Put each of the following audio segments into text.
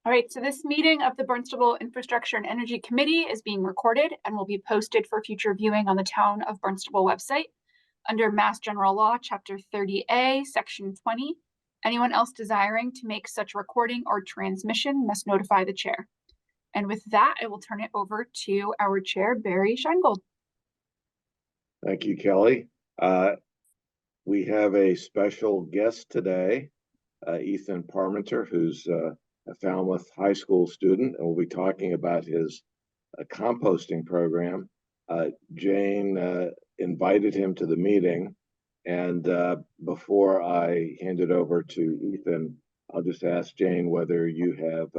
All right, so this meeting of the Barnstable Infrastructure and Energy Committee is being recorded and will be posted for future viewing on the Town of Barnstable website under Mass General Law, Chapter 30A, Section 20. Anyone else desiring to make such recording or transmission must notify the chair. And with that, I will turn it over to our chair, Barry Scheingold. Thank you, Kelly. We have a special guest today, Ethan Parmenter, who's a Falmouth High School student, and we'll be talking about his composting program. Jane invited him to the meeting, and before I hand it over to Ethan, I'll just ask Jane whether you have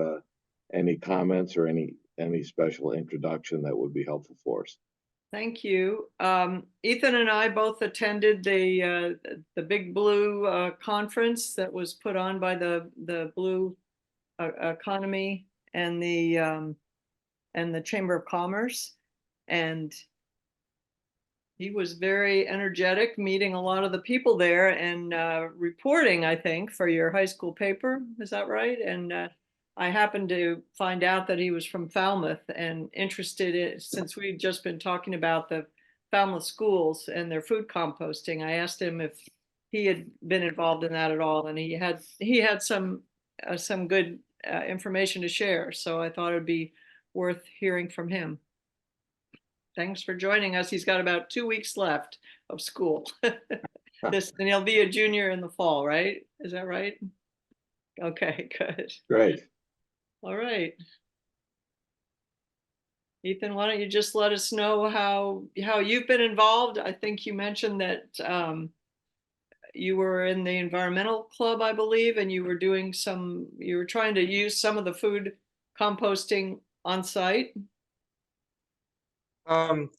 any comments or any special introduction that would be helpful for us. Thank you. Ethan and I both attended the Big Blue conference that was put on by the Blue Economy and the Chamber of Commerce, and he was very energetic, meeting a lot of the people there and reporting, I think, for your high school paper. Is that right? And I happened to find out that he was from Falmouth and interested in, since we'd just been talking about the Falmouth schools and their food composting, I asked him if he had been involved in that at all, and he had some good information to share. So I thought it'd be worth hearing from him. Thanks for joining us. He's got about 2 weeks left of school. And he'll be a junior in the fall, right? Is that right? Okay, good. Great. All right. Ethan, why don't you just let us know how you've been involved? I think you mentioned that you were in the environmental club, I believe, and you were trying to use some of the food composting on site.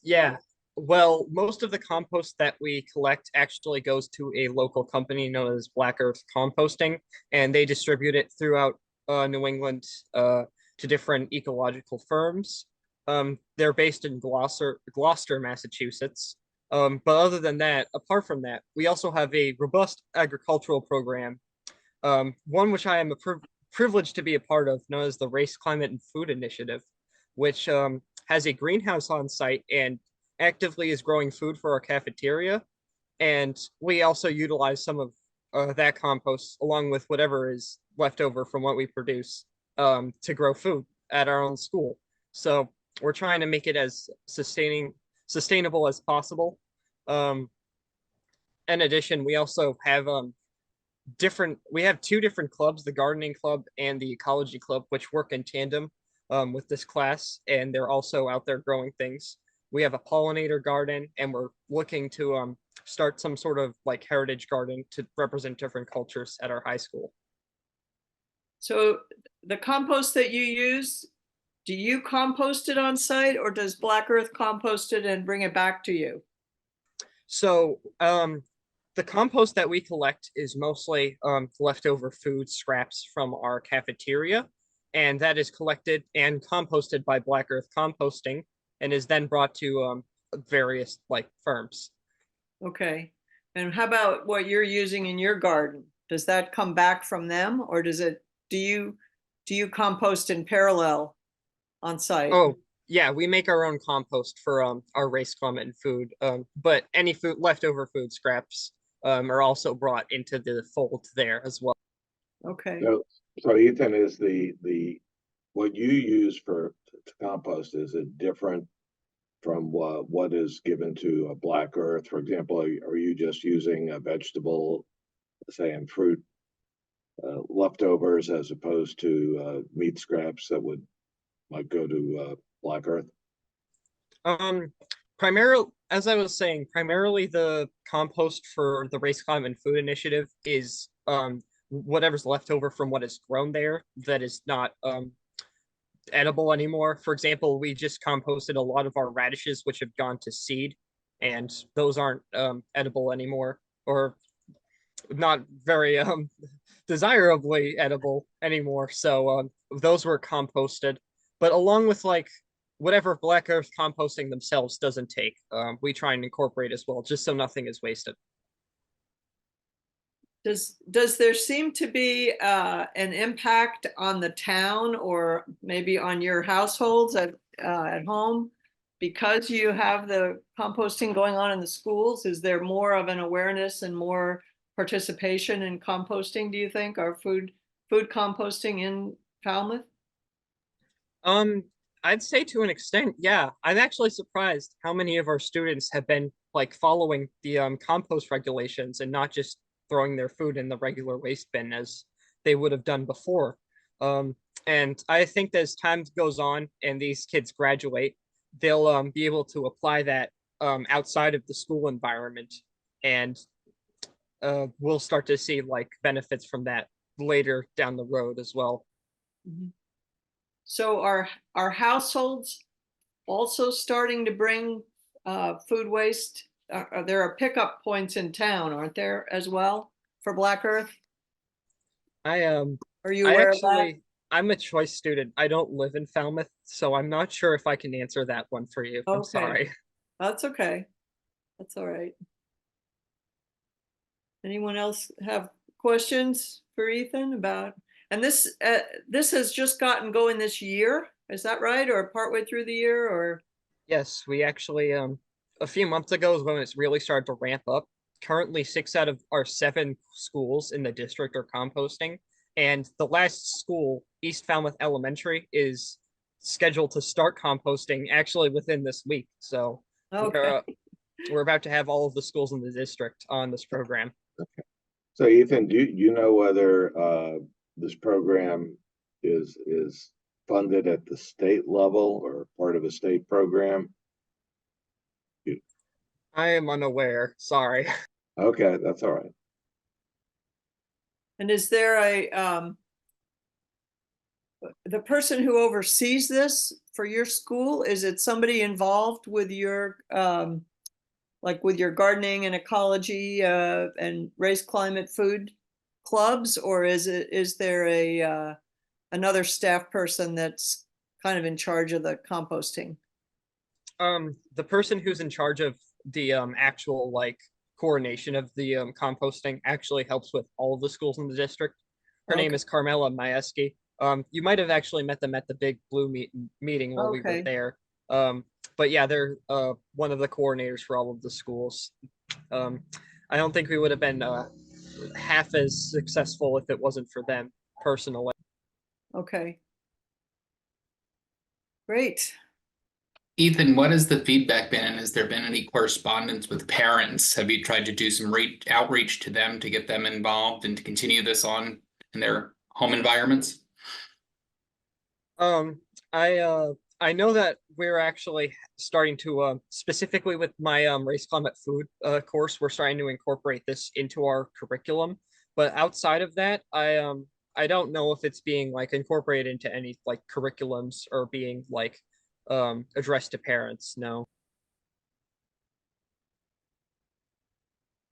Yeah. Well, most of the compost that we collect actually goes to a local company known as Black Earth Composting, and they distribute it throughout New England to different ecological firms. They're based in Gloucester, Massachusetts. But other than that, apart from that, we also have a robust agricultural program, one which I am privileged to be a part of, known as the Race, Climate, and Food Initiative, which has a greenhouse on site and actively is growing food for our cafeteria. And we also utilize some of that compost along with whatever is left over from what we produce to grow food at our own school. So we're trying to make it as sustainable as possible. In addition, we also have we have two different clubs, the gardening club and the ecology club, which work in tandem with this class, and they're also out there growing things. We have a pollinator garden, and we're looking to start some sort of like heritage garden to represent different cultures at our high school. So the compost that you use, do you compost it on site, or does Black Earth compost it and bring it back to you? So the compost that we collect is mostly leftover food scraps from our cafeteria, and that is collected and composted by Black Earth Composting and is then brought to various like firms. Okay. And how about what you're using in your garden? Does that come back from them, or do you compost in parallel on site? Oh, yeah, we make our own compost for our Race, Climate, and Food. But any leftover food scraps are also brought into the fold there as well. Okay. So Ethan, is the what you use to compost, is it different from what is given to a Black Earth? For example, are you just using a vegetable, say, and fruit leftovers as opposed to meat scraps that might go to Black Earth? Primarily, as I was saying, primarily the compost for the Race, Climate, and Food Initiative is whatever's left over from what is grown there that is not edible anymore. For example, we just composted a lot of our radishes, which have gone to seed, and those aren't edible anymore, or not very desirably edible anymore. So those were composted, but along with like whatever Black Earth composting themselves doesn't take, we try and incorporate as well, just so nothing is wasted. Does there seem to be an impact on the town or maybe on your households at home because you have the composting going on in the schools? Is there more of an awareness and more participation in composting, do you think, or food composting in Falmouth? Um, I'd say to an extent, yeah. I'm actually surprised how many of our students have been like following the compost regulations and not just throwing their food in the regular waste bin as they would have done before. Um, and I think that as time goes on and these kids graduate, they'll be able to apply that outside of the school environment, and we'll start to see like benefits from that later down the road as well. Mhm. So are households also starting to bring food waste? There are pickup points in town, aren't there, as well, for Black Earth? I Are you I aware of that? actually I'm a choice student. I don't live in Falmouth, so I'm not sure if I can answer that one for you. I'm Okay, sorry. that's okay. That's all right. Anyone else have questions for Ethan about? And this has just gotten going this year, is that right? Or partway through the year, or? Yes, we actually a few months ago is when it's really started to ramp up. Currently, 6 out of our 7 schools in the district are composting, and the last school, East Falmouth Elementary, is scheduled to start composting actually within this week. So Okay. we're about to have all of the schools in the district on this program. So Ethan, do you know whether this program is funded at the state level or part of a state program? I am unaware. Sorry. Okay, that's all right. And is there the person who oversees this for your school, is it somebody involved with your like with your gardening and ecology and race climate food clubs, or is there a another staff person that's kind of in charge of the composting? The person who's in charge of the actual like coordination of the composting actually helps with all of the schools in the district. Her name Okay. is Carmela Maeski. You might have actually met them at the Big Blue meeting while we were Okay. there. But yeah, they're one of the coordinators for all of the schools. I don't think we would have been half as successful if it wasn't for them personally. Okay. Great. Ethan, what has the feedback been, and has there been any correspondence with parents? Have you tried to do some outreach to them to get them involved and to continue this on in their home environments? Um, I know that we're actually starting to specifically with my race climate food course, we're starting to incorporate this into our curriculum. But outside of that, I don't know if it's being like incorporated into any like curriculums or being like addressed to parents. No.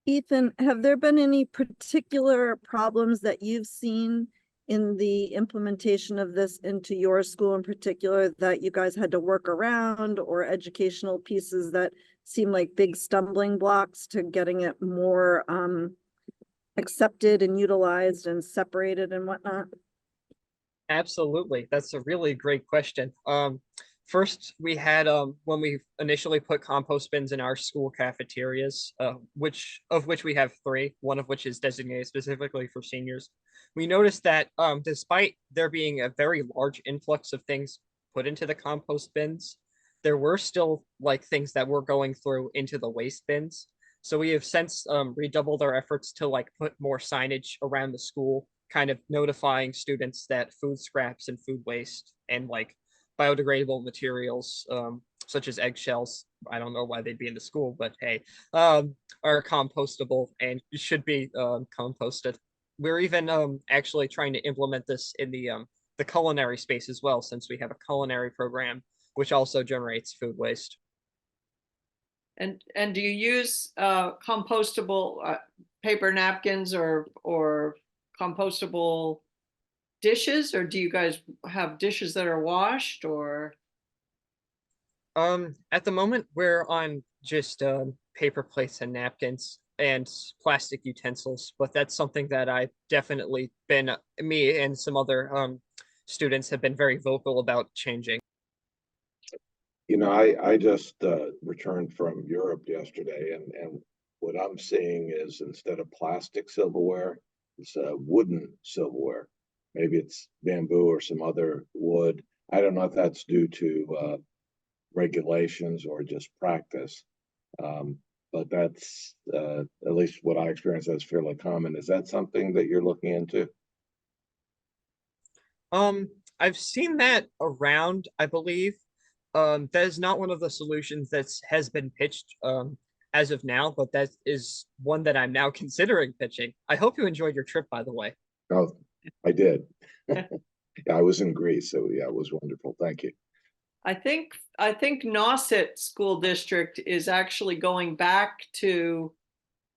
Ethan, have there been any particular problems that you've seen in the implementation of this into your school in particular that you guys had to work around, or educational pieces that seem like big stumbling blocks to getting it more accepted and utilized and separated and whatnot? Absolutely. That's a really great question. First, we had when we initially put compost bins in our school cafeterias, which we have 3, one of which is designated specifically for seniors. We noticed that despite there being a very large influx of things put into the compost bins, there were still like things that were going through into the waste bins. So we have since redoubled our efforts to like put more signage around the school, kind of notifying students that food scraps and food waste and like biodegradable materials, such as eggshells, I don't know why they'd be in the school, but hey, are compostable and should be composted. We're even actually trying to implement this in the culinary space as well, since we have a culinary program which also generates food waste. And do you use compostable paper napkins or compostable dishes, or do you guys have dishes that are washed, or? At the moment we're on just paper plates and napkins, and plastic utensils, but that's something that I've definitely been, me and some other students have been very vocal about changing. You know, I just returned from Europe yesterday, and what I'm seeing is instead of plastic silverware, it's wooden silverware. Maybe it's bamboo or some other wood. I don't know if that's due to regulations or just practice. But that's at least what I experience as fairly common. Is that something that you're looking into? I've seen that around, I believe. That is not one of the solutions that has been pitched as of now, but that is one that I'm now considering pitching. I hope you enjoyed your trip, by the way. Oh, I did. I was in Greece, so yeah, it was wonderful. Thank you. I think Nauset School District is actually going back to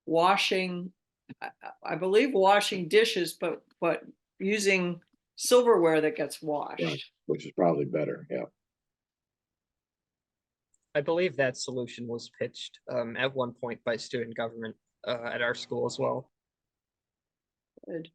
washing, I believe washing dishes, but using silverware that gets washed. Right. Which is probably better. Yeah. I believe that solution was pitched at one point by student government at our school as well. Good.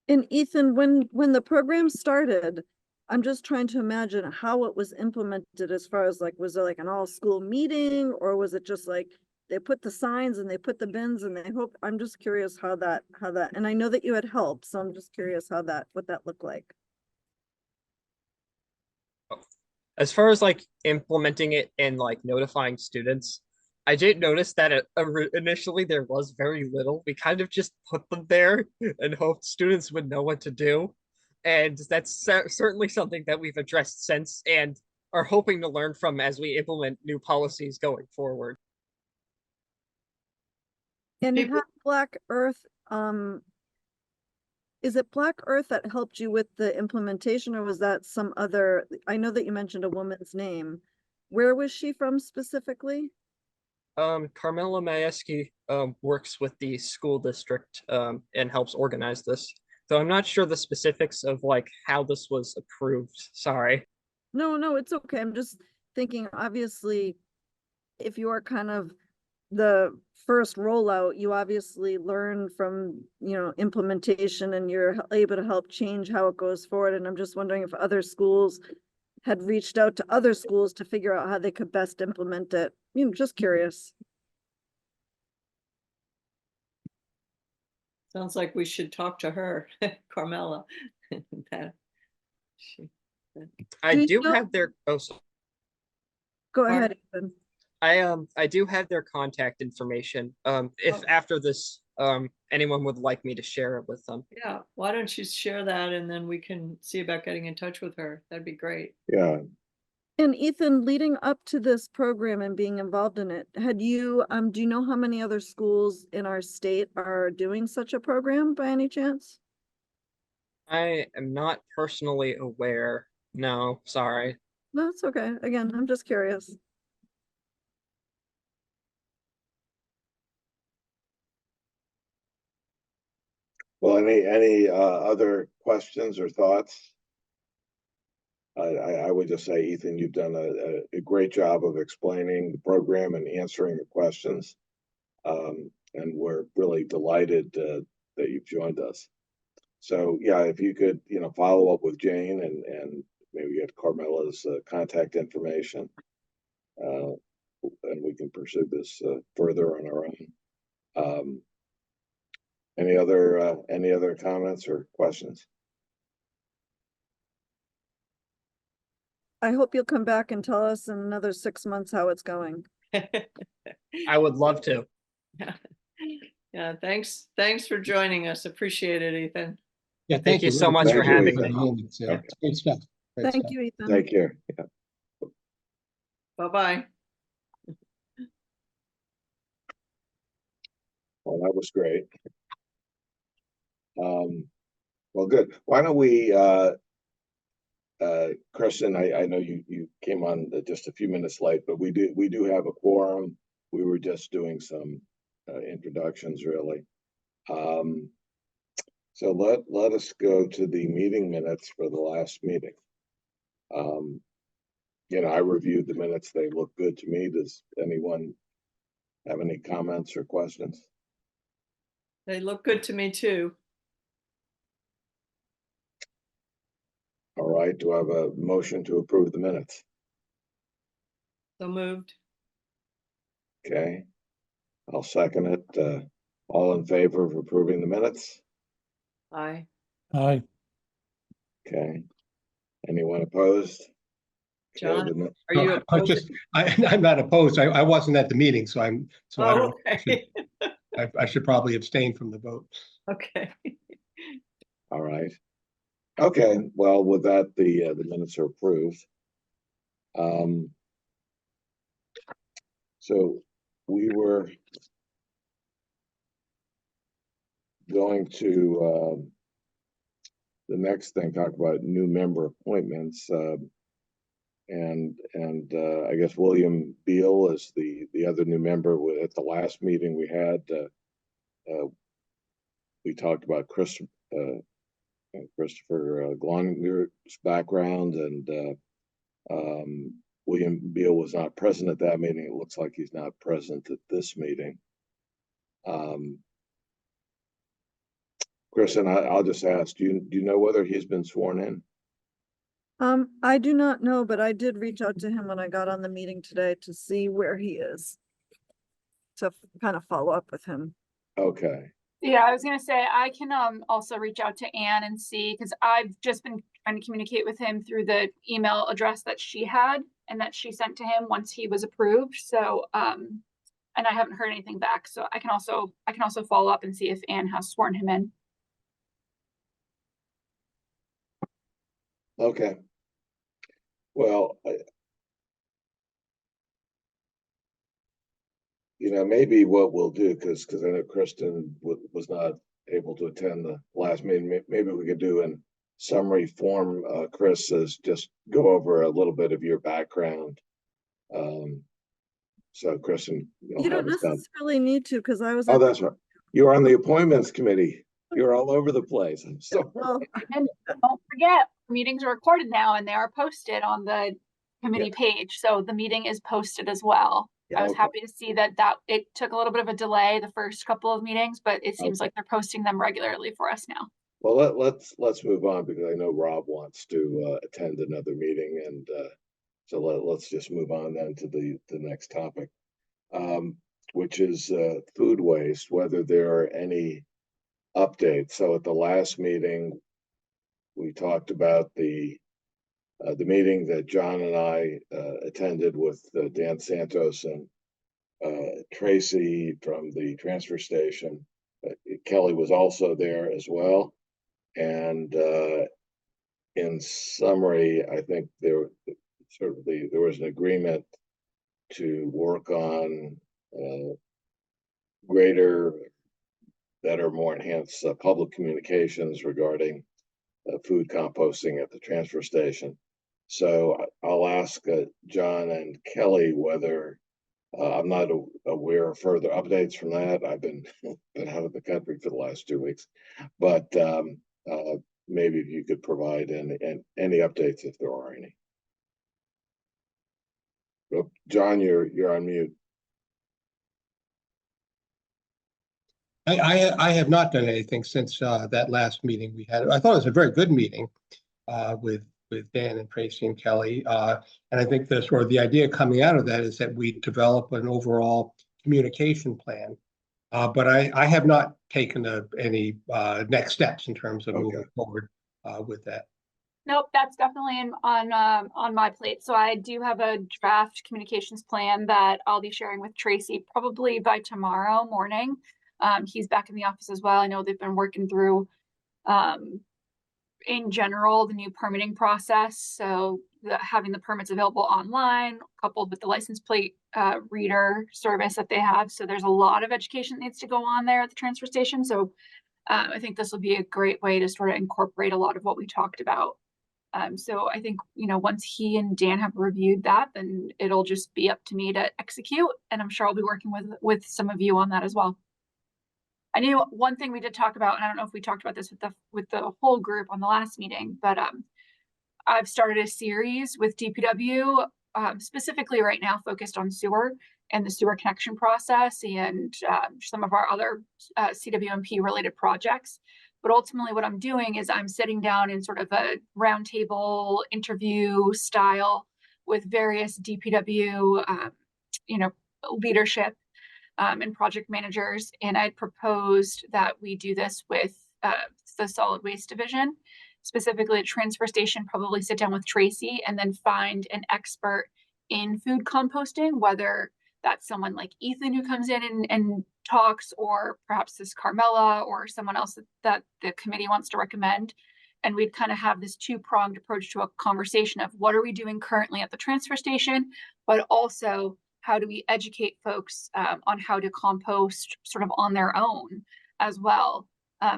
And Ethan, when the program started, I'm just trying to imagine how it was implemented as far as like, was it like an all school meeting, or was it just like they put the signs and they put the bins and they hope, I'm just curious how that, and I know that you had help, so I'm just curious what that looked like. As far as like implementing it and like notifying students, I did notice that initially there was very little. We kind of just put them there and hoped students would know what to do. And that's certainly something that we've addressed since and are hoping to learn from as we implement new policies going forward. And People- had Black Earth, is it Black Earth that helped you with the implementation, or was that some other, I know that you mentioned a woman's name. Where was she from specifically? Carmela Majewski works with the school district and helps organize this. So I'm not sure the specifics of like how this was approved. Sorry. No, it's okay. I'm just thinking, obviously, if you are kind of the first rollout, you obviously learn from, implementation, and you're able to help change how it goes forward. And I'm just wondering if other schools had reached out to other schools to figure out how they could best implement it. Just curious. Sounds like we should talk to her, Carmela. That she, I Do you do know- have their Go ahead, Ethan. I do have their contact information. If Oh. after this anyone would like me to share it with them. yeah, why don't you share that and then we can see about getting in touch with her. That'd be great. Yeah. And Ethan, leading up to this program and being involved in it, do you know how many other schools in our state are doing such a program by any chance? I am not personally aware. No, sorry. No, it's okay. Again, I'm just curious. Well, any other questions or thoughts? I would just say, Ethan, you've done a great job of explaining the program and answering the questions. And we're really delighted that you've joined us. So yeah, if you could, follow up with Jane and maybe get Carmela's contact information, and we can pursue this further on our own. Any other comments or questions? I hope you'll come back and tell us in another 6 months how it's going. I would love to. Yeah, thanks for joining us. Appreciate it, Ethan. Yeah, Thank you so much for having the me. moments. Yeah, Okay. it's great stuff. Great Thank stuff. you, Ethan. Take care. Yeah. Bye-bye. Well, that was great. Well, good. Why don't we, Kristen, I know you came on just a few minutes late, but we do have a quorum. We were just doing some introductions, really. So let us go to the meeting minutes for the last meeting. I reviewed the minutes. They look good to me. Does anyone have any comments or questions? They look good to me too. All right, do I have a motion to approve the minutes? So moved. Okay, I'll second it. All in favor of approving the minutes? Aye. Aye. Okay. Anyone opposed? Okay, John, the mi- are you I opposed? just, I'm not opposed. I wasn't at the meeting, so I Oh, don't, okay. I should probably abstain from the vote. Okay. All right. Okay, well, with that, the minutes are approved. So we were going to the next thing, talk about new member appointments. And I guess William Beal is the other new member. At the last meeting we had, we talked about Christopher Glonger's background, and William Beal was not present at that meeting. It looks like he's not present at this meeting. Chris, and I'll just ask, do you know whether he's been sworn in? I do not know, but I did reach out to him when I got on the meeting today to see where he is. To kind of follow up with him. Okay. Yeah, I was gonna say, I can also reach out to Anne and see, because I've just been trying to communicate with him through the email address that she had and that she sent to him once he was approved. So and I haven't heard anything back. So I can also follow up and see if Anne has sworn him in. Okay. Well, maybe what we'll do, because I know Kristen was not able to attend the last meeting. Maybe we could do in summary form, Chris, is just go over a little bit of your background. So Kristen, You don't necessarily need to, because I was. Oh, that's right. You're on the appointments committee. You're all over the place. I'm sorry. Well, And don't forget, meetings are recorded now and they are posted on the committee page. So the meeting is posted as well. I was Okay. happy to see that it took a little bit of a delay the first couple of meetings, but it seems like they're posting them regularly for us now. Well, let's move on, because I know Rob wants to attend another meeting, and so let's just move on then to the next topic, which is food waste, whether there are any updates. So at the last meeting, we talked about the meeting that John and I attended with Dan Santos and Tracy from the transfer station. Kelly was also there as well. And in summary, I think there was an agreement to work on greater, better, more enhanced public communications regarding food composting at the transfer station. So I'll ask John and Kelly whether I'm not aware of further updates from that. I've been out of the country for the last 2 weeks, but maybe if you could provide any updates if there are any. Oh, John, you're on mute. I have not done anything since that last meeting we had. I thought it was a very good meeting with Dan and Tracy and Kelly. And I think the idea coming out of that is that we develop an overall communication plan. But I have not taken any next steps in terms of moving forward with that. Nope, that's definitely on my plate. So I do have a draft communications plan that I'll be sharing with Tracy probably by tomorrow morning. He's back in the office as well. I know they've been working through in general the new permitting process. So having the permits available online coupled with the license plate reader service that they have. So there's a lot of education that needs to go on there at the transfer station. So I think this will be a great way to sort of incorporate a lot of what we talked about. So I think, once he and Dan have reviewed that, then it'll just be up to me to execute. And I'm sure I'll be working with some of you on that as well. I knew one thing we did talk about, and I don't know if we talked about this with the whole group on the last meeting, but I've started a series with DPW, specifically right now focused on sewer. and the sewer connection process and some of our other CWMP related projects. But ultimately what I'm doing is I'm sitting down in sort of a roundtable interview style with various DPW, leadership and project managers. And I'd proposed that we do this with the solid waste division, specifically at transfer station, probably sit down with Tracy and then find an expert in food composting, whether that's someone like Ethan who comes in and talks, or perhaps this Carmela or someone else that the committee wants to recommend. And we'd kind of have this two-pronged approach to a conversation of what are we doing currently at the transfer station, but also how do we educate folks on how to compost sort of on their own as well.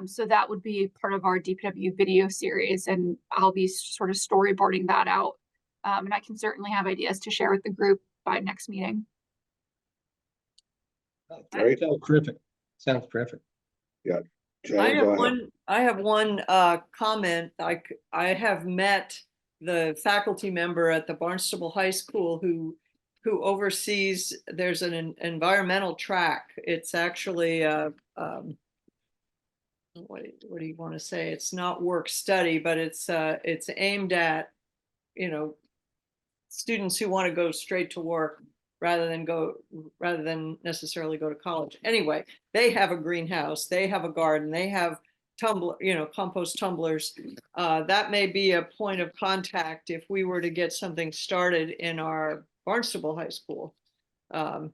So that would be part of our DPW video series, and I'll be sort of storyboarding that out. And I can certainly have ideas to share with the group by next meeting. Great. Sounds terrific. Sounds terrific. Jane, I go ahead. have one comment. I have met the faculty member at the Barnstable High School who oversees, there's an environmental track. It's actually what do you want to say? It's not work study, but it's aimed at, students who want to go straight to work rather than necessarily go to college. Anyway, they have a greenhouse, they have a garden, they have compost tumblers. That may be a point of contact if we were to get something started in our Barnstable High School. I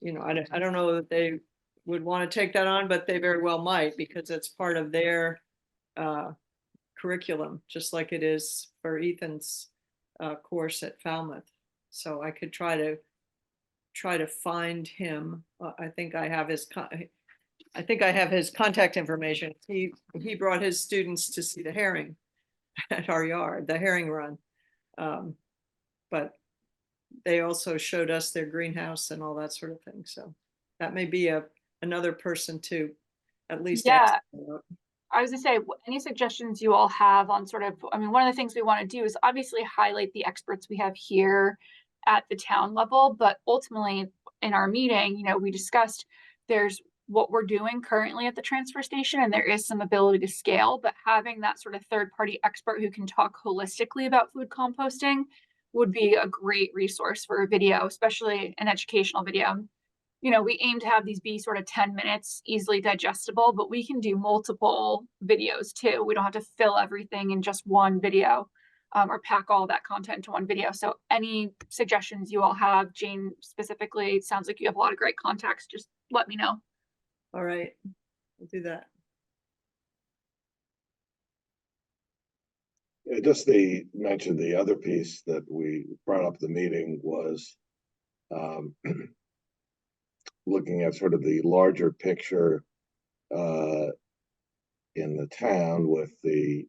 don't know that they would want to take that on, but they very well might, because it's part of their curriculum, just like it is for Ethan's course at Falmouth. So I could try to find him. I think I have his contact information. He brought his students to see the herring at our yard, the herring run. But they also showed us their greenhouse and all that sort of thing. So that may be another person to at least ask about. I was gonna say, any suggestions you all have on sort of, one of the things we want to do is obviously highlight the experts we have here at the town level, but ultimately in our meeting, we discussed there's what we're doing currently at the transfer station, and there is some ability to scale, but having that sort of third-party expert who can talk holistically about food composting would be a great resource for a video, especially an educational video. We aim to have these be sort of 10 minutes, easily digestible, but we can do multiple videos too. We don't have to fill everything in just one video or pack all that content into one video. So any suggestions you all have, Jane specifically, it sounds like you have a lot of great contacts. Just let me know. All right, we'll do that. Just mention the other piece that we brought up at the meeting was looking at sort of the larger picture in the town with the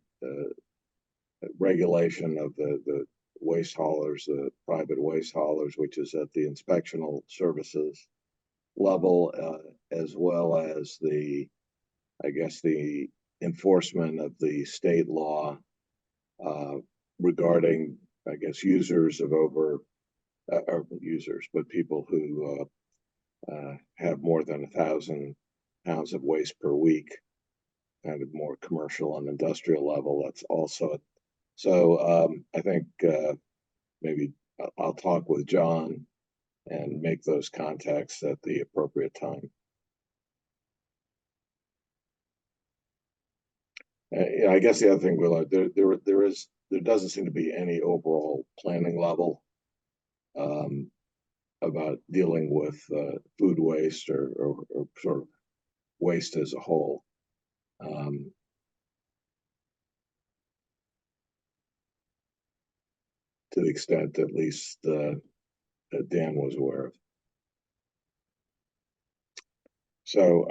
regulation of the waste haulers, the private waste haulers, which is at the inspectional services level, as well as the enforcement of the state law regarding, users of over, or users, but people who have more than 1,000 pounds of waste per week, kind of more commercial and industrial level. That's also, so I think maybe I'll talk with John and make those contacts at the appropriate time. I guess the other thing, there doesn't seem to be any overall planning level about dealing with food waste or sort of waste as a whole. To the extent at least that Dan was aware of. So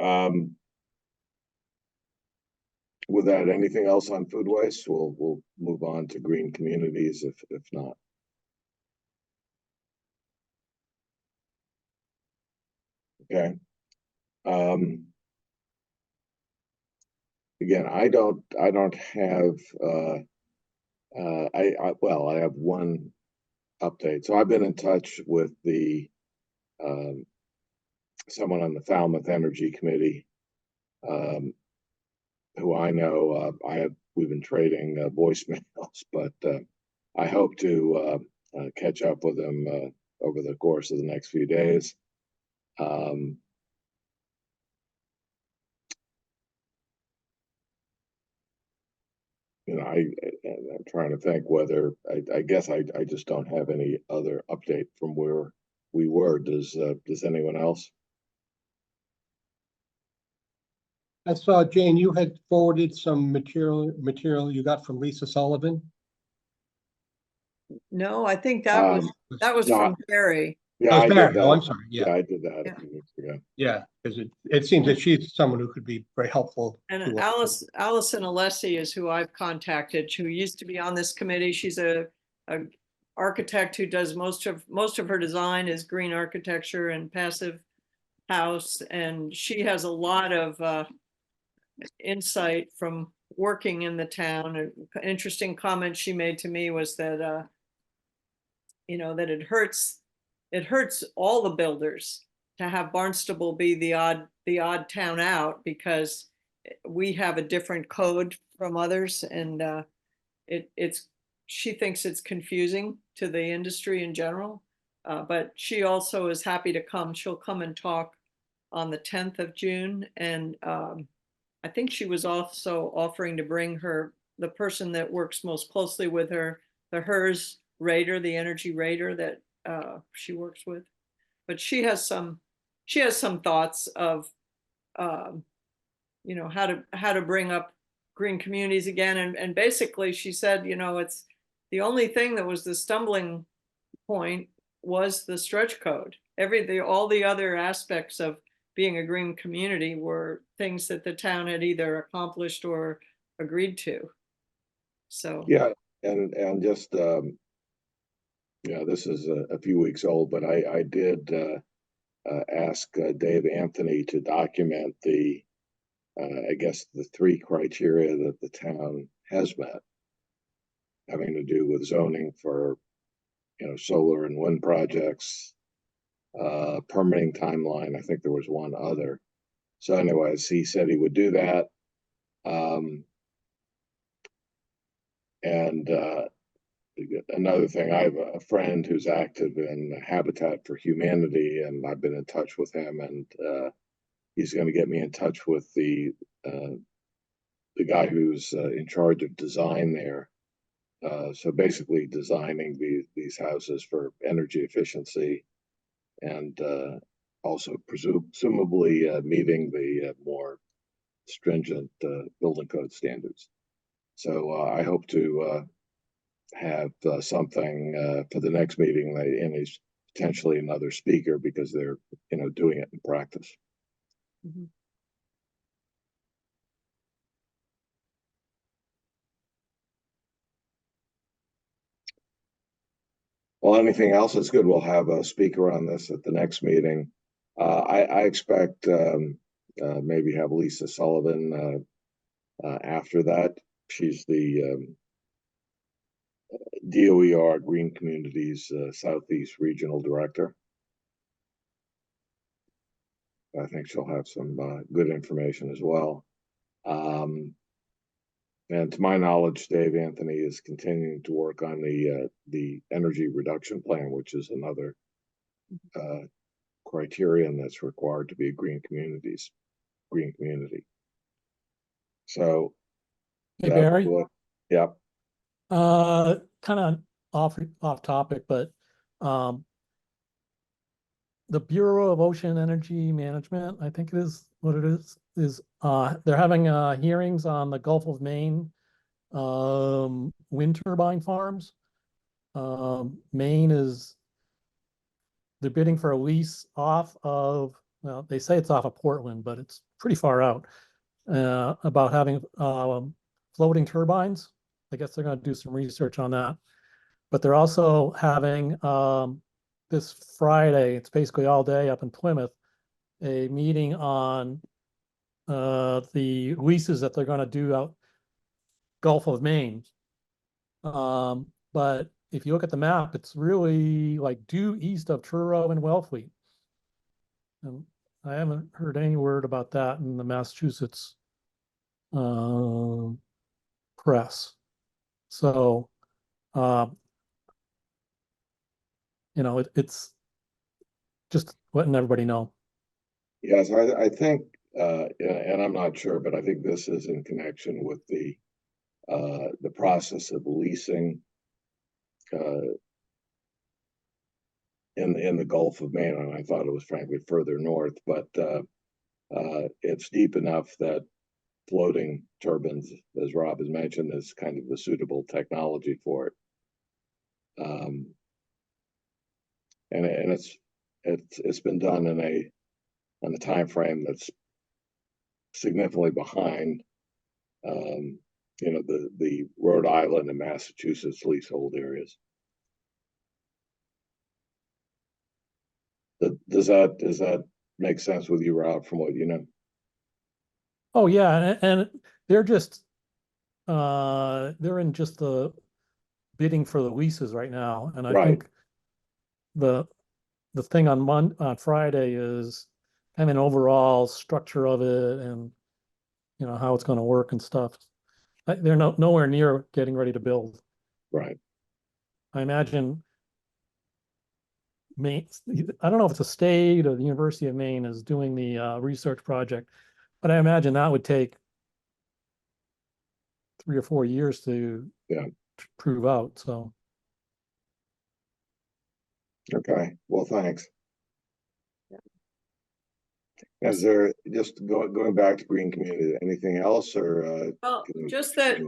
with that, anything else on food waste? We'll move on to green communities if not. Okay. Again, I don't have I have one update. So I've been in touch with the someone on the Falmouth Energy Committee, who I know. We've been trading voicemails, but I hope to catch up with him over the course of the next few days. I'm trying to think whether I guess I just don't have any other update from where we were. Does anyone else? I saw, Jane, you had forwarded some material you got from Lisa Sullivan. No, I think that was no, from Barry. Yeah, Oh, I did Barry. that. Oh, I'm sorry. Yeah, I did that Yeah. a few weeks ago. yeah, because it seems that she's someone who could be very helpful. And to us. Allison Alessi is who I've contacted, who used to be on this committee. She's a architect who does most of her design is green architecture and passive house, and she has a lot of insight from working in the town. An interesting comment she made to me was that that it hurts all the builders to have Barnstable be the odd town out, because we have a different code from others, and she thinks it's confusing to the industry in general. But she also is happy to come. She'll come and talk on the 10th of June. And I think she was also offering to bring the person that works most closely with her, the HERS rater, the energy rater that she works with. But she has some thoughts of how to bring up green communities again. And basically she said, it's the only thing that was the stumbling point was the stretch code. All the other aspects of being a green community were things that the town had either accomplished or agreed to. So yeah, and just this is a few weeks old, but I did ask Dave Anthony to document the I guess the 3 criteria that the town has met, having to do with zoning for solar and wind projects, permitting timeline. I think there was one other. So anyways, he said he would do that. And another thing, I have a friend who's active in Habitat for Humanity, and I've been in touch with him, and he's going to get me in touch with the guy who's in charge of design there. So basically designing these houses for energy efficiency, and also presumably meeting the more stringent building code standards. So I hope to have something for the next meeting, and he's potentially another speaker, because they're doing it in practice. mm-hmm. Well, anything else is good. We'll have a speaker on this at the next meeting. I expect maybe have Lisa Sullivan after that. She's the DOER Green Communities Southeast Regional Director. I think she'll have some good information as well. And to my knowledge, Dave Anthony is continuing to work on the energy reduction plan, which is another criterion that's required to be a green community. So, Hey, Barry. Yeah. Kind of off topic, but the Bureau of Ocean Energy Management, I think it is what it is they're having hearings on the Gulf of Maine wind turbine farms. Maine they're bidding for a lease off of, well, they say it's off of Portland, but it's pretty far out, about having floating turbines. I guess they're going to do some research on that. But they're also having this Friday, it's basically all day up in Plymouth, a meeting on the leases that they're going to do out Gulf of Maine. But if you look at the map, it's really like due east of Truro and Wellfleet. And I haven't heard any word about that in the Massachusetts press. So, it's just letting everybody know. Yes, I think, and I'm not sure, but I think this is in connection with the process of leasing in the Gulf of Maine. And I thought it was frankly further north, but it's deep enough that floating turbines, as Rob has mentioned, is kind of the suitable technology for it. And it's been done in a time frame that's significantly behind the Rhode Island and Massachusetts leasehold areas. Does that make sense with you, Rob, from what you know? Oh, yeah, and they're just they're in just the bidding for the leases right now, and I Right. think the thing on Friday is kind of an overall structure of it and how it's going to work and stuff. They're nowhere near getting ready to build. Right. I imagine Maine, I don't know if it's a state or the University of Maine is doing the research project, but I imagine that would take 3 or 4 years to prove out. So, okay. Well, thanks. Is there, just going back to green community, anything else, or Well, just that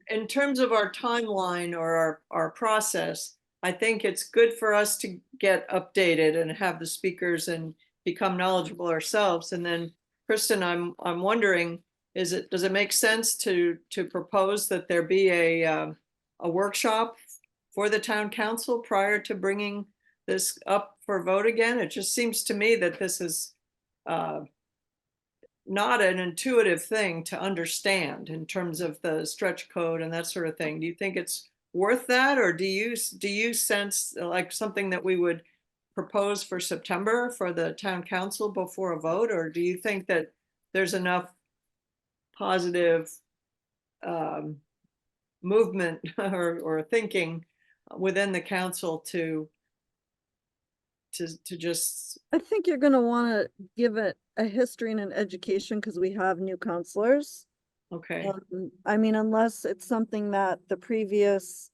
in terms of our timeline or our process, I think it's good for us to get updated and have the speakers and become knowledgeable ourselves. And then, Kristen, I'm wondering, does it make sense to propose that there be a workshop for the town council prior to bringing this up for vote again? It just seems to me that this is not an intuitive thing to understand in terms of the stretch code and that sort of thing. Do you think it's worth that, or do you sense like something that we would propose for September for the town council before a vote, or do you think that there's enough positive movement or thinking within the council to just I think you're gonna wanna give it a history and an education because we have new counselors. okay. I mean, unless it's something that the previous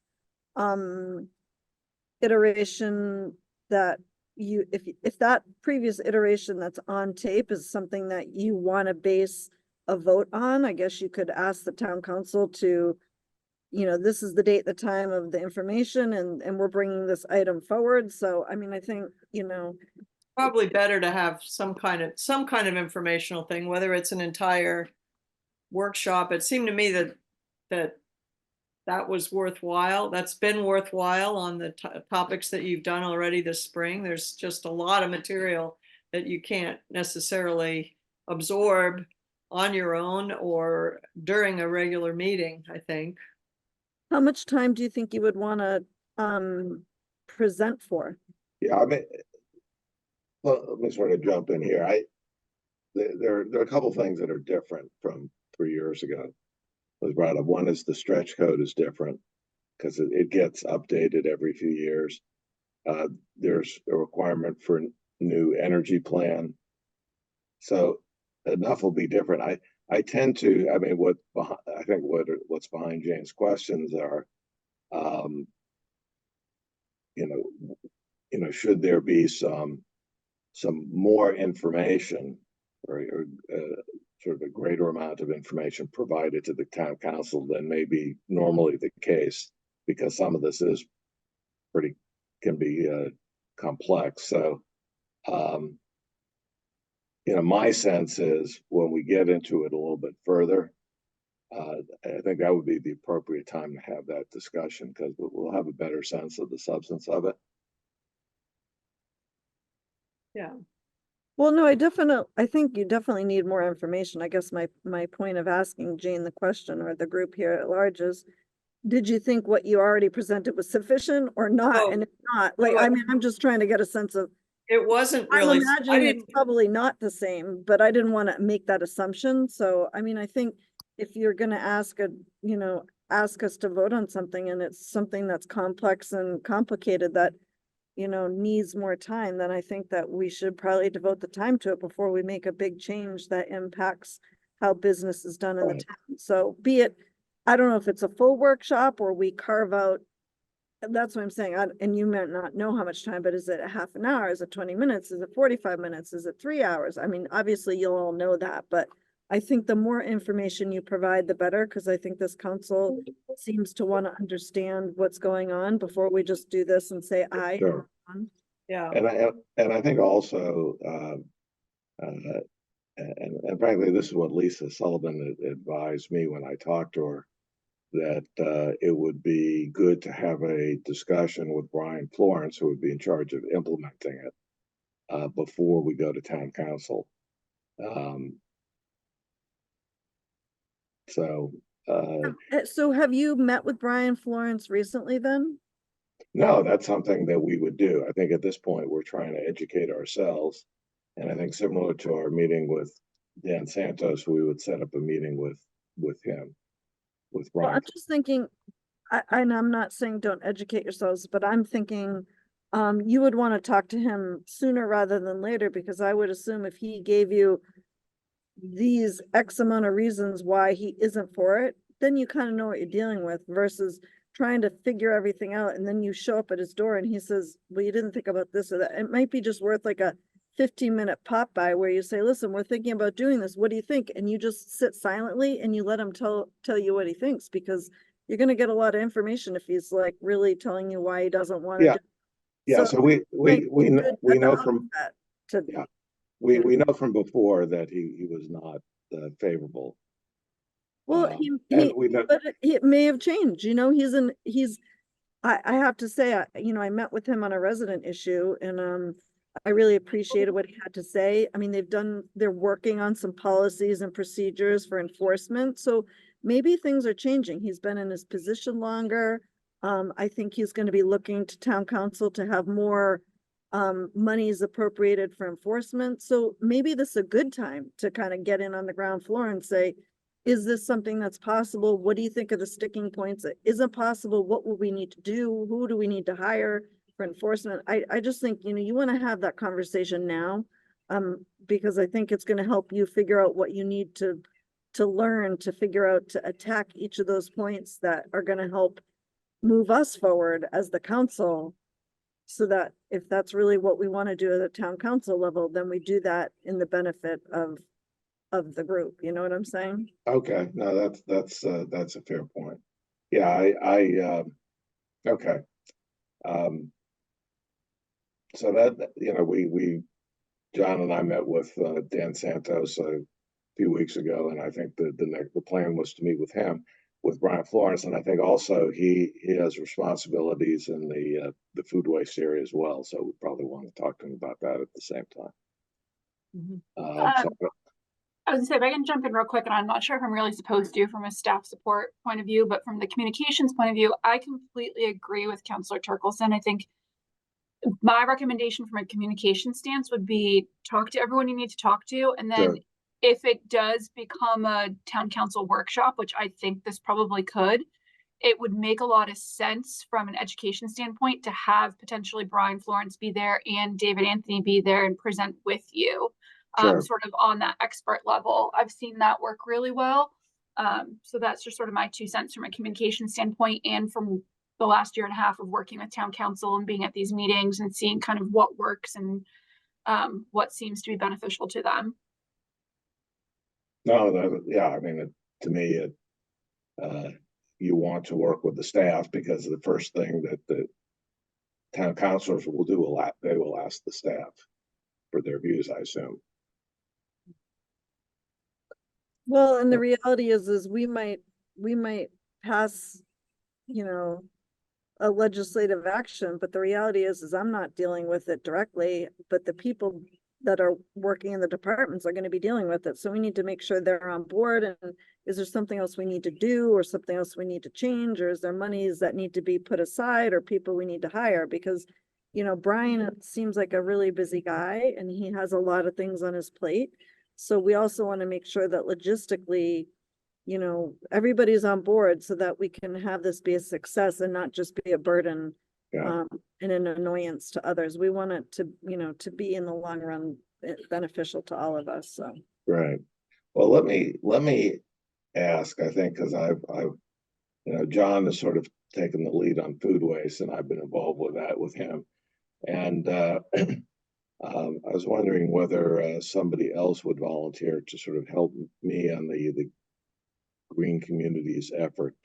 iteration that if that previous iteration that's on tape is something that you want to base a vote on, I guess you could ask the town council to, this is the date, the time of the information, and we're bringing this item forward. So, I mean, I think, Probably better to have some kind of informational thing, whether it's an entire workshop. It seemed to me that was worthwhile. That's been worthwhile on the topics that you've done already this spring. There's just a lot of material that you can't necessarily absorb on your own or during a regular meeting, I think. how much time do you think you would want to present for? Yeah, I mean, let me sort of jump in here. There are a couple things that are different from 3 years ago. Was brought up. One is the stretch code is different because it gets updated every few years. There's a requirement for a new energy plan. So enough will be different. I tend to, I mean, what's behind Jane's questions are, should there be some more information or sort of a greater amount of information provided to the town council than may be normally the case, because some of this is can be complex. So, my sense is when we get into it a little bit further, I think that would be the appropriate time to have that discussion because we'll have a better sense of the substance of it. Yeah. Well, no, I think you definitely need more information. I guess my point of asking Jane the question, or the group here at large, is, did you think what you already presented was sufficient or not? Oh, And if not, like, I mean, I'm just trying to get a sense of It wasn't I'm really, I imagining it's didn't, probably not the same, but I didn't want to make that assumption. So, I mean, I think if you're gonna ask ask us to vote on something and it's something that's complex and complicated that, needs more time, then I think that we should probably devote the time to it before we make a big change that impacts how business is done in the Right. town. So be it, I don't know if it's a full workshop or we carve out. That's what I'm saying. And you might not know how much time, but is it a half an hour? Is it 20 minutes? Is it 45 minutes? Is it 3 hours? I mean, obviously you'll all know that, but I think the more information you provide, the better, because I think this council seems to want to understand what's going on before we just do this and say aye. Sure. yeah. And I think also, and frankly, this is what Lisa Sullivan advised me when I talked to her, that it would be good to have a discussion with Brian Florence, who would be in charge of implementing it, before we go to town council. So So have you met with Brian Florence recently then? no, that's something that we would do. I think at this point, we're trying to educate ourselves. And I think similar to our meeting with Dan Santos, we would set up a meeting with him, with Well, Brian. I'm just thinking, and I'm not saying don't educate yourselves, but I'm thinking you would want to talk to him sooner rather than later, because I would assume if he gave you these X amount of reasons why he isn't for it, then you kind of know what you're dealing with versus trying to figure everything out. And then you show up at his door and he says, well, you didn't think about this or that. It might be just worth like a 15-minute pop by where you say, listen, we're thinking about doing this. What do you think? And you just sit silently and you let him tell you what he thinks, because you're going to get a lot of information if he's like really telling you why he doesn't want to Yeah. do it. Yeah, so we know from, to yeah, we know from before that he was not favorable. Well, and we know, but it may have changed, I have to say, I met with him on a resident issue and, I really appreciated what he had to say. I mean, they're working on some policies and procedures for enforcement, so maybe things are changing. He's been in his position longer. I think he's gonna be looking to town council to have more, monies appropriated for enforcement. So maybe this is a good time to kind of get in on the ground floor and say, is this something that's possible? What do you think are the sticking points? Isn't possible? What will we need to do? Who do we need to hire for enforcement? I just think, you want to have that conversation now. Because I think it's going to help you figure out what you need to learn, to figure out, to attack each of those points that are going to help move us forward as the council. So that if that's really what we want to do at the town council level, then we do that in the benefit of the group. You know what I'm saying? okay, no, that's a fair point. Yeah, okay. So that, John and I met with Dan Santos a few weeks ago, and I think the plan was to meet with him, with Brian Florence, and I think also he has responsibilities in the food waste area as well, so we probably want to talk to him about that at the same time. So, I was gonna say, if I can jump in real quick, and I'm not sure if I'm really supposed to from a staff support point of view, but from the communications point of view, I completely agree with Councillor Turkelson. I think my recommendation from a communication stance would be talk to everyone you need to talk to, and then Sure. if it does become a town council workshop, which I think this probably could, it would make a lot of sense from an education standpoint to have potentially Brian Florence be there and David Anthony be there and present with you. Sure. Sort of on that expert level. I've seen that work really well. So that's just sort of my 2 cents from a communication standpoint, and from the last year and a half of working with town council and being at these meetings and seeing kind of what works and what seems to be beneficial to them. No, yeah, I mean, to me, you want to work with the staff, because the first thing that the town councilors will do, they will ask the staff for their views, I assume. Well, and the reality is we might pass, a legislative action, but the reality is I'm not dealing with it directly, but the people that are working in the departments are going to be dealing with it. So we need to make sure they're on board. And is there something else we need to do, or something else we need to change, or is there monies that need to be put aside, or people we need to hire? Because you know, Brian seems like a really busy guy and he has a lot of things on his plate. So we also want to make sure that logistically, you know, everybody's on board so that we can have this be a success and not just be a burden Yeah. and an annoyance to others. We want it to, you know, to be in the long run beneficial to all of us. So Right. Well, let me ask, I think, because I've you know, John has sort of taken the lead on food waste, and I've been involved with that with him. And I was wondering whether somebody else would volunteer to sort of help me on the green communities effort.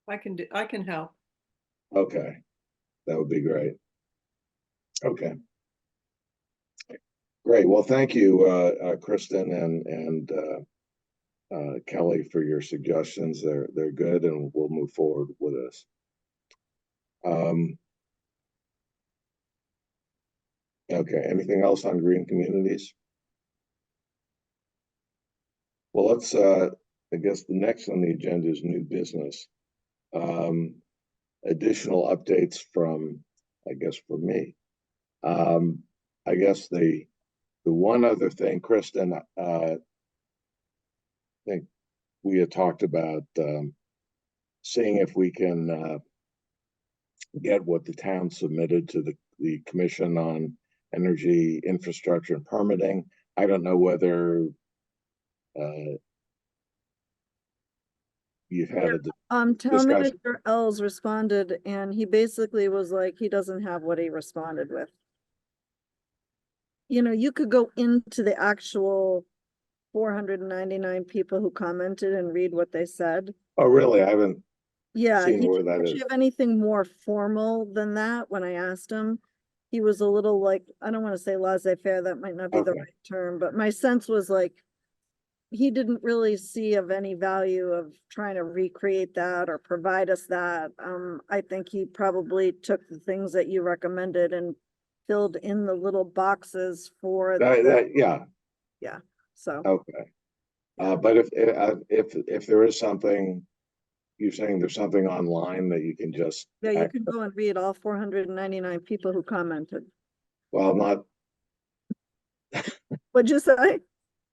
I can help. Okay, that would be great. Okay, great. Well, thank you, Kristen and Kelly, for your suggestions. They're good, and we'll move forward with this. Okay, anything else on green communities? Well, let's, I guess the next on the agenda is new business. Additional updates from, I guess, for me. I guess the one other thing, Kristen, I think we had talked about seeing if we can get what the town submitted to the Commission on Energy Infrastructure and Permitting. I don't know whether you've had town discussion. manager Els responded and he basically was like, he doesn't have what he responded with. You know, you could go into the actual 499 people who commented and read what they said. Oh, really? I haven't Yeah, seen he where didn't that actually is. have anything more formal than that when I asked him. He was a little like, I don't want to say laissez-faire, that might not be the Okay. right term, but my sense was like, he didn't really see of any value of trying to recreate that or provide us that. I think he probably took the things that you recommended and filled in the little boxes for Yeah. yeah. So Okay. But if there is something, you're saying there's something online that you can just yeah, you can go and read all 499 people who commented. well, not. What'd you say?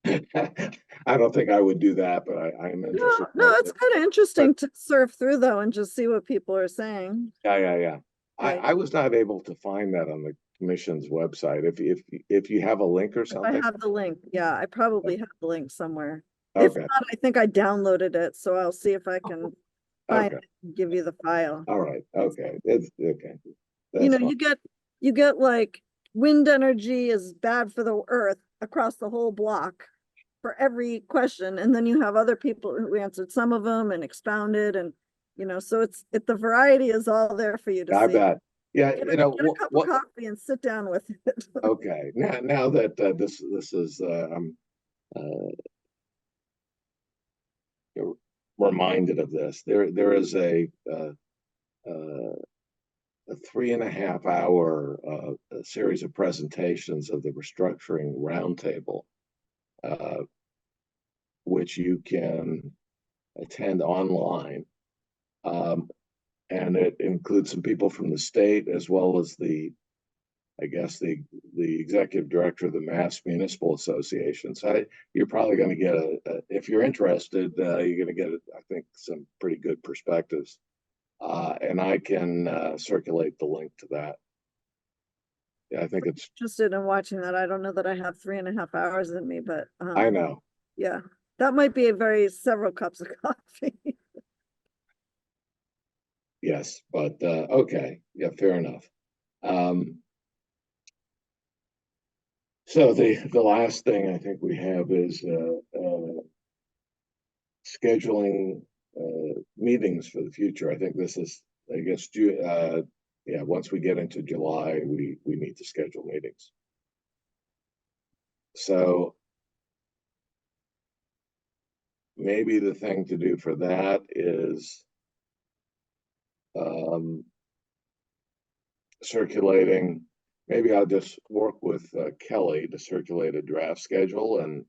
I don't think I would do that, but I am interested. No, it's kind of interesting to surf through though and just see what people are saying. Yeah. Right. I was not able to find that on the commission's website. If you have a link or If I something. have the link, yeah, I probably have the link somewhere. If Okay. not, I think I downloaded it, so I'll see if I can find Okay. it and give you the file. All right. Okay. It's okay. You That's know, fine. you get like wind energy is bad for the earth across the whole block for every question, and then you have other people who answered some of them and expounded, and you know, so the variety is all there for you to I see. bet. Yeah, Get you know a cup of coffee and sit down with it. okay. Now that this is I'm reminded of this. There is a 3.5 hour a series of presentations of the restructuring roundtable, which you can attend online. And it includes some people from the state as well as I guess the executive director of the Mass Municipal Association. So you're probably going to get if you're interested, you're going to get, I think, some pretty good perspectives. And I can circulate the link to that. Yeah, I think it's Interested in watching that. I don't know that I have 3.5 hours in me, but I know. yeah, that might be several cups of coffee. Yes, but okay. Yeah, fair enough. So the last thing I think we have is scheduling meetings for the future. I think this is, I guess, yeah, once we get into July, we need to schedule meetings. So maybe the thing to do for that is circulating. Maybe I'll just work with Kelly to circulate a draft schedule and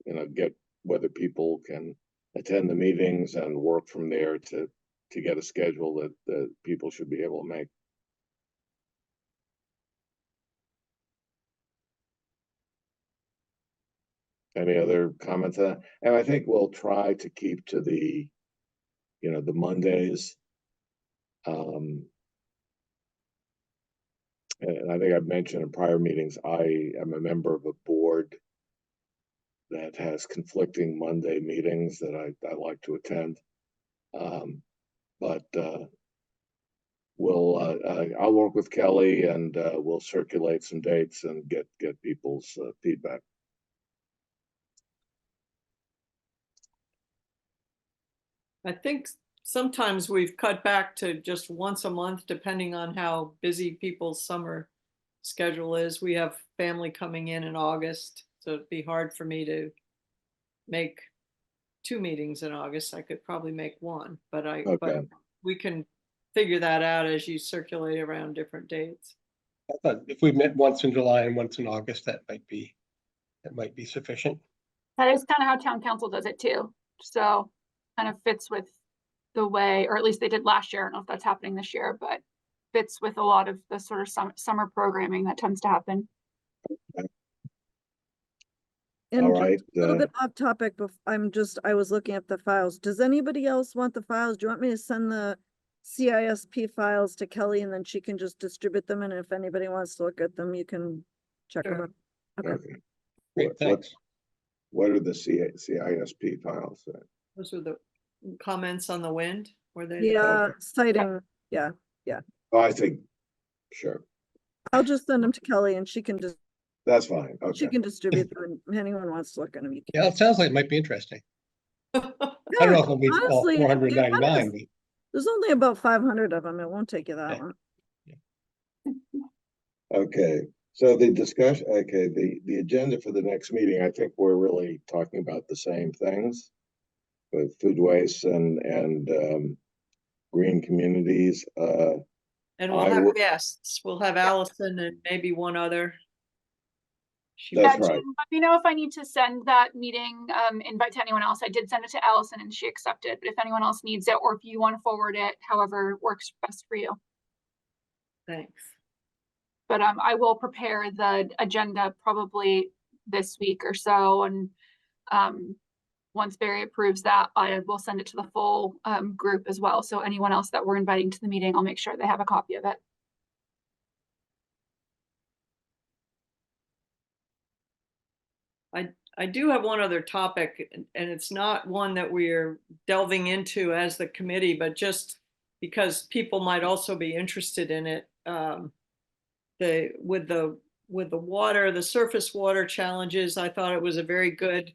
you know, get whether people can attend the meetings and work from there to to get a schedule that people should be able to make. Any other comments on that? And I think we'll try to keep to the, the Mondays. And I think I've mentioned in prior meetings, I am a member of a board that has conflicting Monday meetings that I like to attend. But I'll work with Kelly and we'll circulate some dates and get people's feedback. I think sometimes we've cut back to just once a month, depending on how busy people's summer schedule is. We have family coming in August, so it'd be hard for me to make 2 meetings in August. I could probably make 1, but but we can figure that out as you circulate around different dates. I thought if we met once in July and once in August, that might be sufficient. That is kind of how town council does it too. So kind of fits with the way, or at least they did last year. I don't know if that's happening this year, but fits with a lot of the sort of summer programming that tends to happen. And all right. a little bit off topic, but I was looking at the files. Does anybody else want the files? Do you want me to send the CISP files to Kelly and then she can just distribute them? And if anybody wants to look at them, you can check them out. Okay. Great, thanks. What are the CISP files? Those were the comments on the wind, were they? Yeah, Okay. citing, yeah. Oh, I think, sure. I'll just send them to Kelly and she can just, That's fine. Okay. she can distribute them and anyone wants to look at them. You can. Yeah, it sounds like it might be interesting. I don't know if it'll be all Honestly, 499, but there's only about 500 of them. It won't take you that Yeah. long. Okay. So the discussion, the agenda for the next meeting, I think we're really talking about the same things with food waste and green communities. And we'll have guests. We'll have Allison and maybe one other. That's Yeah, right. Jim, let me know if I need to send that meeting invite to anyone else. I did send it to Allison and she accepted, but if anyone else needs it, or if you want to forward it, however works best for you. Thanks. But I will prepare the agenda probably this week or so. And once Barry approves that, I will send it to the full group as well. So anyone else that we're inviting to the meeting, I'll make sure they have a copy of it. I do have one other topic, and it's not one that we're delving into as the committee, but just because people might also be interested in it. With the water, the surface water challenges, I thought it was a very good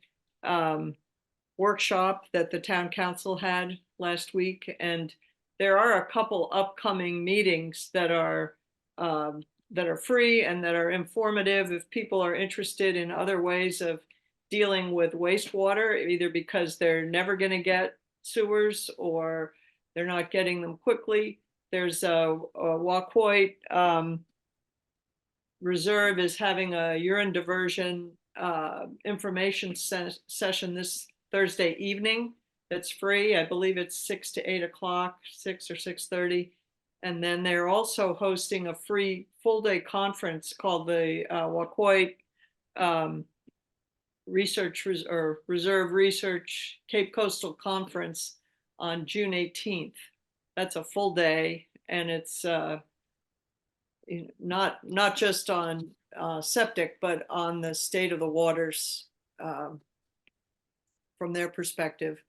workshop that the town council had last week, and there are a couple upcoming meetings that are free and that are informative if people are interested in other ways of dealing with wastewater, either because they're never going to get sewers or they're not getting them quickly. There's a Wacoit Reserve is having a urine diversion information session this Thursday evening. That's free. I believe it's 6 to 8 o'clock, 6 or 6:30. And then they're also hosting a free full-day conference called the Wacoit Reserve Research Cape Coastal Conference on June 18th. That's a full day, and it's not just on septic, but on the state of the waters from their perspective.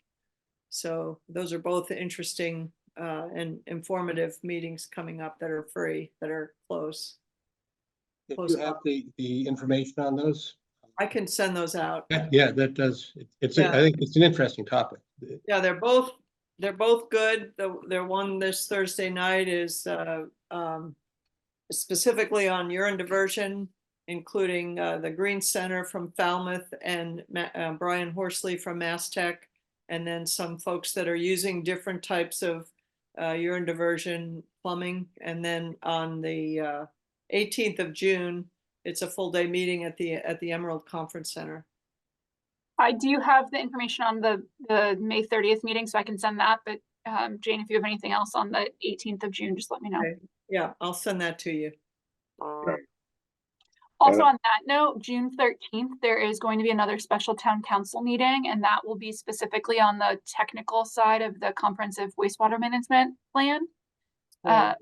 So those are both interesting and informative meetings coming up that are free, that are close. do you have the information on those? I can send those out. Yeah, that does. I think it's an interesting topic. Yeah, they're both good. The one this Thursday night is specifically on urine diversion, including the Green Center from Falmouth and Brian Horsley from Mass Tech, and then some folks that are using different types of urine diversion plumbing. And then on the 18th of June, it's a full day meeting at the Emerald Conference Center. I do have the information on the May 30th meeting, so I can send that, but Jane, if you have anything else on the 18th of June, just let me know. Okay. Yeah, I'll send that to you. Right. Also, And- on that note, June 13th, there is going to be another special town council meeting, and that will be specifically on the technical side of the comprehensive wastewater management plan. Right.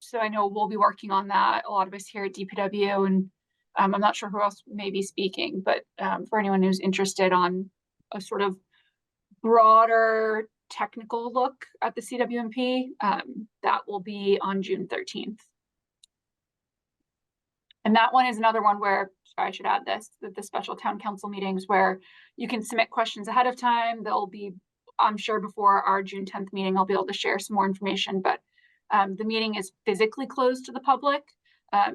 So I know we'll be working on that, a lot of us here at DPW, and I'm not sure who else may be speaking, but for anyone who's interested on a sort of broader technical look at the CWMP, that will be on June 13th. And that one is another one where, sorry, I should add this, that the special town council meetings where you can submit questions ahead of time. They'll be, I'm sure before our June 10th meeting, I'll be able to share some more information, but the meeting is physically closed to the public.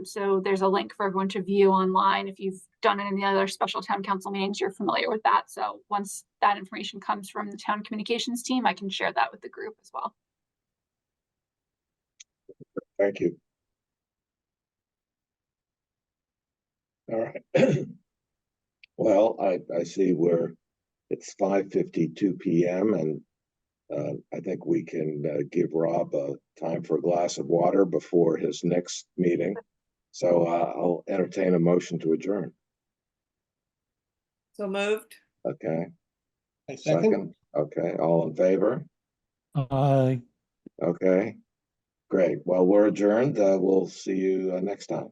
So there's a link for everyone to view online. If you've done it in the other special town council meetings, you're familiar with that. So once that information comes from the town communications team, I can share that with the group as well. Thank you. All right. Well, I see it's 5:52 p.m. and I think we can give Rob time for a glass of water before his next meeting. So I'll entertain a motion to adjourn. So moved. Okay. I second. Okay. All in favor? Aye. Okay. Great. Well, we're adjourned. We'll see you next time.